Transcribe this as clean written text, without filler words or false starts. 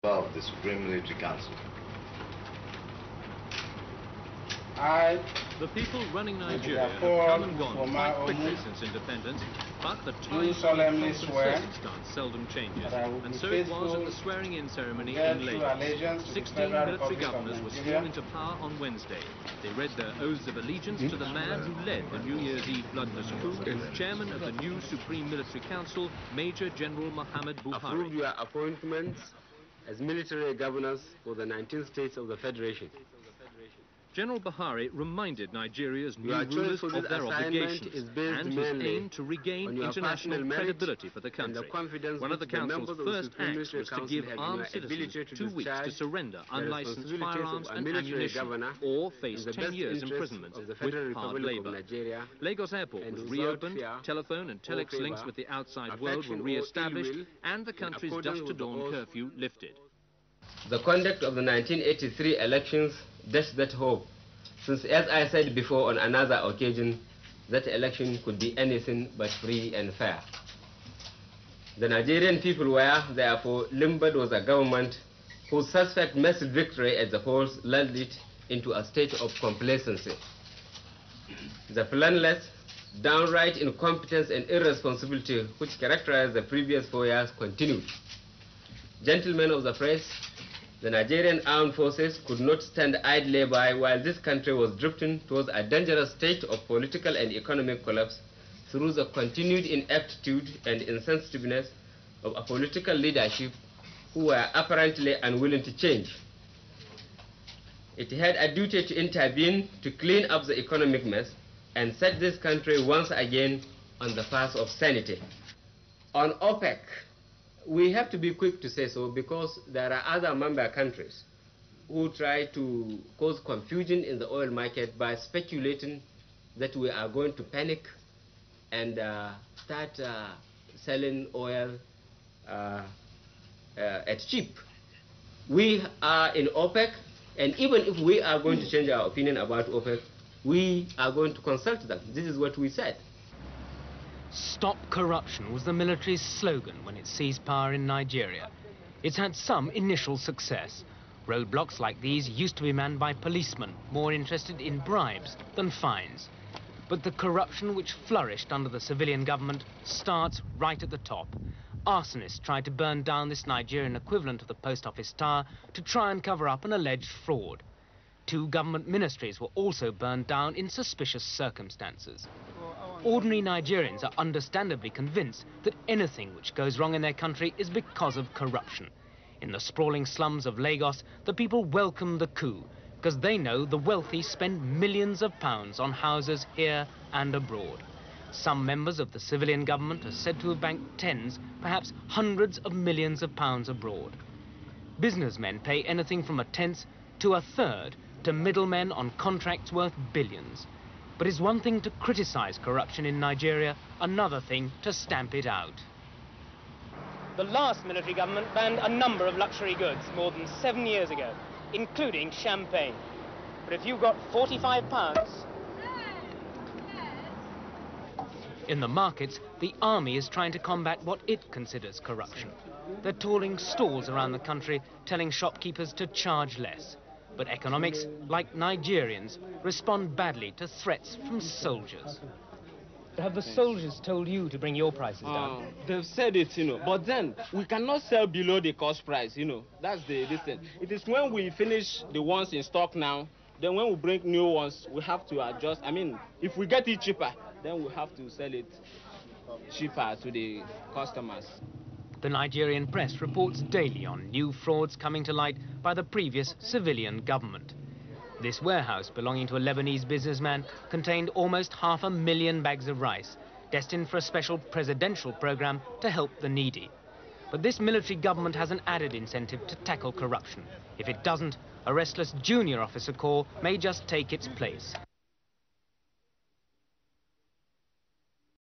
of the Supreme Military Council. The people running Nigeria have come and gone quite quickly since independence, but the time-honored circumstance seldom changes, and so it was at the swearing-in ceremony in Lagos. 16 military governors were sworn into power on Wednesday. They read their oaths of allegiance to the man who led the New Year's Eve bloodless coup, chairman of the new Supreme Military Council, Major General Muhammadu Buhari. Approve your appointments as military governors for the 19 states of the Federation. General Buhari reminded Nigeria's new rulers of their obligations and his aim to regain international credibility for the country. One of the Council's first acts was to give armed citizens 2 weeks to surrender unlicensed firearms and ammunition or face 10 years imprisonment with hard labor. Lagos Airport was reopened, telephone and telex links with the outside world were re-established, and the country's dusk to dawn curfew lifted. The conduct of the 1983 elections dashed that hope, since as I said before on another occasion, that election could be anything but free and fair. The Nigerian people were therefore limbered with a government whose suspect massive victory at the polls lulled it into a state of complacency. The planless, downright incompetence and irresponsibility which characterized the previous 4 years continued. Gentlemen of the press, the Nigerian armed forces could not stand idly by while this country was drifting towards a dangerous state of political and economic collapse through the continued ineptitude and insensitiveness of a political leadership who were apparently unwilling to change. It had a duty to intervene to clean up the economic mess and set this country once again on the path of sanity. On OPEC, we have to be quick to say so because there are other member countries who try to cause confusion in the oil market by speculating that we are going to panic and start selling oil at cheap. We are in OPEC, and even if we are going to change our opinion about OPEC, we are going to consult them. This is what we said. Stop corruption was the military's slogan when it seized power in Nigeria. It's had some initial success. Roadblocks like these used to be manned by policemen, more interested in bribes than fines. But the corruption which flourished under the civilian government starts right at the top. Arsonists tried to burn down this Nigerian equivalent of the post office tower to try and cover up an alleged fraud. 2 government ministries were also burned down in suspicious circumstances. Ordinary Nigerians are understandably convinced that anything which goes wrong in their country is because of corruption. In the sprawling slums of Lagos, the people welcome the coup because they know the wealthy spend millions of pounds on houses here and abroad. Some members of the civilian government are said to have banked tens, perhaps hundreds of millions of pounds abroad. Businessmen pay anything from a tenth to a third to middlemen on contracts worth billions. But it's one thing to criticize corruption in Nigeria, another thing to stamp it out. The last military government banned a number of luxury goods more than 7 years ago, including champagne. But if you've got £45... In the markets, the army is trying to combat what it considers corruption. They're trawling stalls around the country, telling shopkeepers to charge less. But economics, like Nigerians, respond badly to threats from soldiers. Have the soldiers told you to bring your prices down? They've said it, but then we cannot sell below the cost price, That's the thing. It is when we finish the ones in stock now, then when we bring new ones, we have to adjust. I mean, if we get it cheaper, then we have to sell it cheaper to the customers. The Nigerian press reports daily on new frauds coming to light by the previous civilian government. This warehouse belonging to a Lebanese businessman contained almost 500,000 bags of rice, destined for a special presidential program to help the needy. But this military government has an added incentive to tackle corruption. If it doesn't, a restless junior officer corps may just take its place.